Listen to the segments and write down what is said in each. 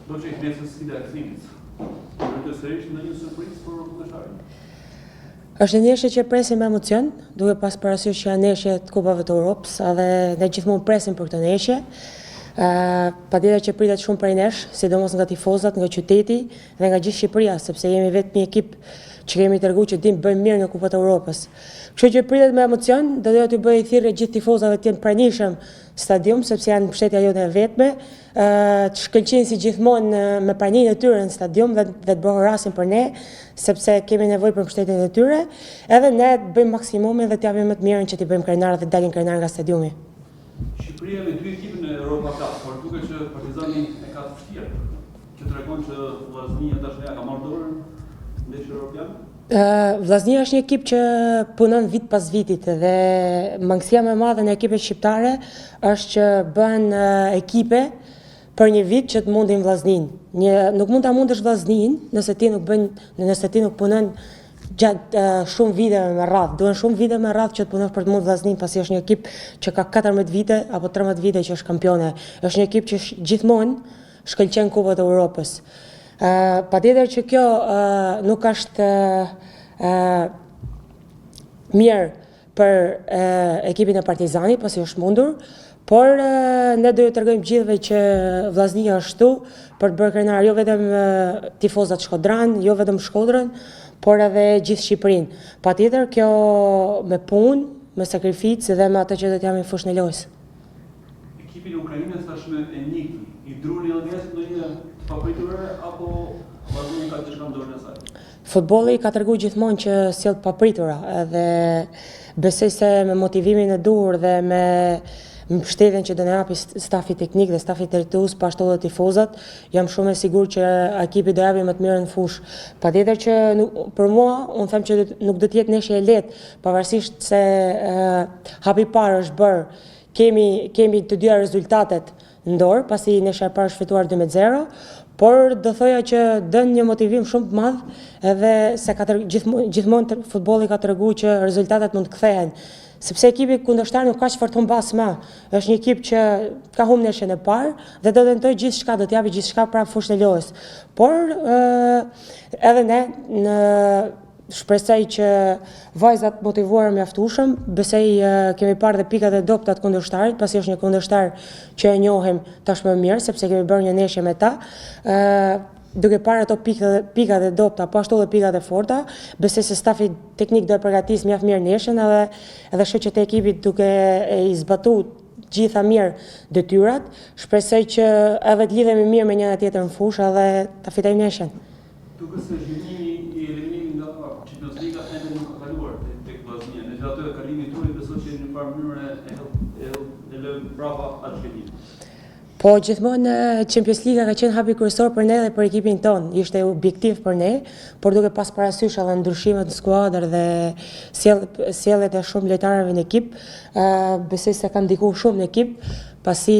Do që i nesër si dhe aksimit. Për të sërish në një surprizë për kundërshtarin? Është një ndeshje që presim me emocion, duke pas parasysh që janë ndeshje të Kupave të Europës, edhe ne gjithmonë presim për këtë ndeshje. Patjetër që pritet shumë prej nesh, sidomos nga tifozat, nga qyteti dhe nga gjithë Shqipëria, sepse jemi vetëm një ekip që kemi treguar që dim bëjmë mirë në Kupat e Europës. Kështu që pritet me emocion, do t'ju bëj thirrje gjithë tifozave të jenë pranishëm stadium, sepse janë mbështetja jote e vetme, të shkëlqejnë si gjithmonë me praninë e tyre në stadium dhe të bëhen rastin për ne, sepse kemi nevojë për mbështetjen e tyre, edhe ne të bëjmë maksimumin dhe të japim më të mirën që t'i bëjmë krenarë dhe dalin krenarë nga stadiumi. Shqipëria me dy ekipë në Europa Cup, por duket që Partizani e ka të vështirë, që tregon që Vllaznia tashmë ka marrë dorën ndeshje europian. Vllaznia është një ekip që punon vit pas vitit dhe mangësia më e madhe në ekipet shqiptare është që bën ekipe për një vit që të mundin Vllaznin. Nuk mund ta mundësh Vllaznin nëse ti nuk punon gjatë shumë viteve me radhë. Duhen shumë vite me radhë që të punosh për të mund Vllaznin, pasi është një ekip që ka 14 vite apo 13 vite që është kampione. Është një ekip që gjithmonë shkëlqen Kupat e Europës. Patjetër që kjo nuk është mirë për ekipin e Partizanit, pasi është mundur, por ne do ju tregojmë gjithëve që Vllaznia është këtu për të bërë krenar jo vetëm tifozat Shkodran, jo vetëm Shkodrën, por edhe gjithë Shqipërinë. Patjetër kjo me punë, me sakrificë dhe me atë që do të jam në fushën e lojës. Ekipi i Ukrainës tashmë e njëjti, i druni edhe në një papritur apo Vllaznia ka diçka në dorën e saj? Futbolli ka treguar gjithmonë që sjell papritura, edhe besoj se me motivimin e duhur dhe me mbështetjen që do na japi stafi teknik dhe stafi drejtues, pa ashtu edhe tifozat, jam shumë e sigurt që ekipi do japi më të mirën në fushë. Patjetër që për mua, unë them që nuk do të jetë ndeshje e lehtë, pavarësisht se hapi i parë është bërë. Kemi të dyja rezultatet në dorë, pasi ndeshja e parë është fituar 2-0, por do thoja që dën një motivim shumë të madh, edhe se gjithmonë futbolli ka treguar që rezultatet mund të kthehen. Sepse ekipi kundërshtar nuk ka çfarë të humbas më. Është një ekip që ka humbur ndeshjen e parë dhe do të tentojë gjithçka, do të japi gjithçka para fushën e lojës. Por edhe ne shpresoj që vajzat motivuar mjaftueshëm, besoj kemi parë dhe pikat e dobta të kundërshtarit, pasi është një kundërshtar që e njohim tashmë mirë, sepse kemi bërë një ndeshje me ta. Duke parë ato pikat e dobta, po ashtu edhe pikat e forta, besoj se stafi teknik do e përgatis mjaft mirë ndeshjen edhe shoqjet e ekipit duke i zbatuar gjitha mirë detyrat, shpresoj që edhe të lidhemi mirë me njëra tjetrën në fushë edhe ta fitojmë ndeshjen. Duke se zhvillimi i eliminimit nga Champions Liga ende nuk ka kaluar tek Vllaznia, në atë kalimi i turit besoj që në farë mënyrë e lë brava atë zhvillim. Po gjithmonë Champions Liga ka qenë hapi kryesor për ne dhe për ekipin ton, ishte objektiv për ne, por duke pas parasysh edhe ndryshimet në skuadër dhe sjelljet e shumë lojtarëve në ekip, besoj se ka ndikuar shumë në ekip, pasi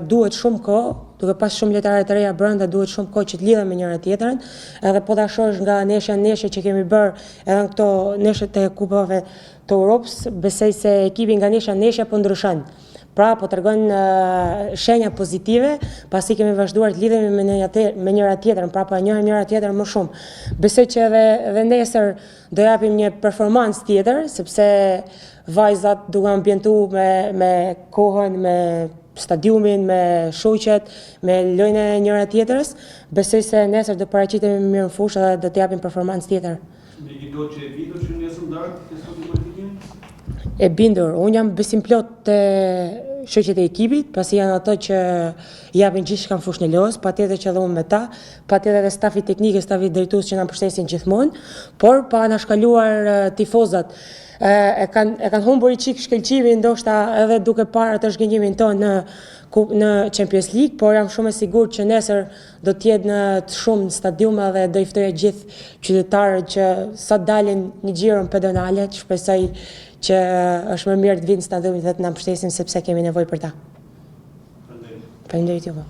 duhet shumë kohë, duke pas shumë lojtarë të reja brenda, duhet shumë kohë që të lidhen me njëra tjetrën, edhe po ta shohësh nga ndeshja në ndeshje që kemi bërë edhe në këto ndeshje të Kupave të Europës, besoj se ekipi nga ndeshja në ndeshje po ndryshon. Pra, po tregon shenja pozitive, pasi kemi vazhduar të lidhemi me njëra tjetrën, pra po e njohim njëra tjetrën më shumë. Besoj që edhe nesër do japim një performancë tjetër, sepse vajzat duke ambientuar me kohën, me stadiumin, me shoqet, me lojën e njëra tjetrës. Besoj se nesër do paraqitemi mirë në fushë dhe do të japim performancë tjetër. I do që e bindur që nesër ndarë të sotë politikin? E bindur, unë jam besim plot të shoqjet e ekipit, pasi janë ato që japin gjithçka në fushën e lojës, patjetër që edhe unë me ta, patjetër edhe stafi teknik e stafi drejtues që na mbështesin gjithmonë, por pa na shkaluar tifozat. E kanë humbur i çik shkëlqimin, ndoshta edhe duke parë atë zhgënjimin tonë në Champions League, por jam shumë e sigurt që nesër do të jetë në të shumë stadiume dhe do i ftoj gjithë qytetarët që sa dalin një xhiro pedonale, shpresoj që është më mirë të vinë në stadiumin dhe të na mbështesin sepse kemi nevojë për ta. Faleminderit juve.